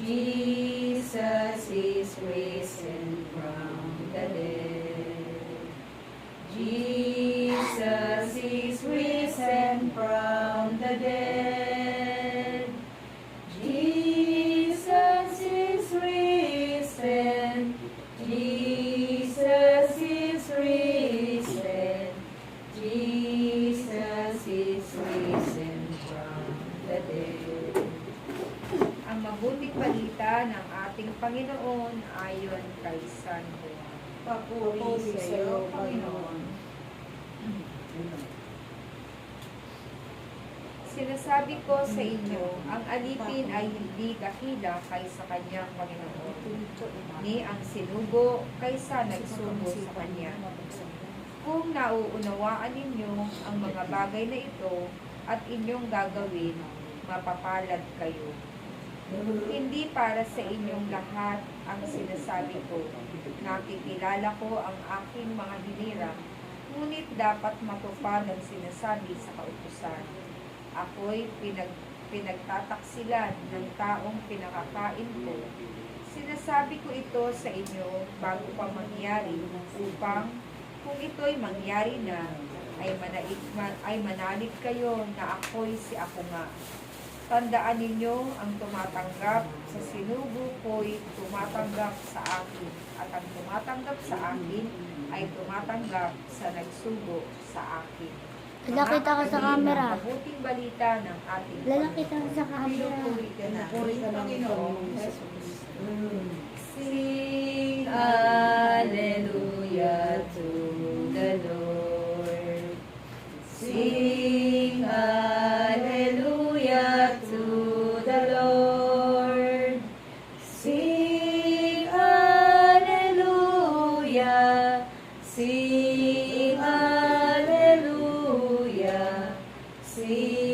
Jesus is risen from the dead. Jesus is risen from the dead. Jesus is risen. Jesus is risen. Jesus is risen from the dead. Ang mabuting balita ng ating Panginoon ayon kay San Juan. Papuri sa iyo, Panginoon. Sinasabi ko sa inyo, ang alipin ay hindi dakila kaysa kanyang Panginoon, ni ang sinugo kaysa nagsugo sa kanya. Kung nauunawaan ninyo ang mga bagay na ito at inyong gagawin, mapapalad kayo. Hindi para sa inyong lahat ang sinasabi ko. Nakikilala ko ang aking mga hinirang, ngunit dapat matupad ang sinasabi sa kautusan. Ako'y pinagtataksilan ng taong pinakakain ko. Sinasabi ko ito sa inyo bago pa mangyari, upang kung ito'y mangyari na, ay manalig kayo na ako'y si Ako nga. Tandaan ninyo, ang tumatanggap sa sinugo ko'y tumatanggap sa akin, at ang tumatanggap sa akin ay tumatanggap sa nagsugo sa akin. Lalaki ka sa camera. Mabuting balita ng ating Lalaki ka sa camera. Pinupuri ka ng Panginoong Jesus. Sing Alleluia to the Lord. Sing Alleluia to the Lord. Sing Alleluia. Sing Alleluia. Sing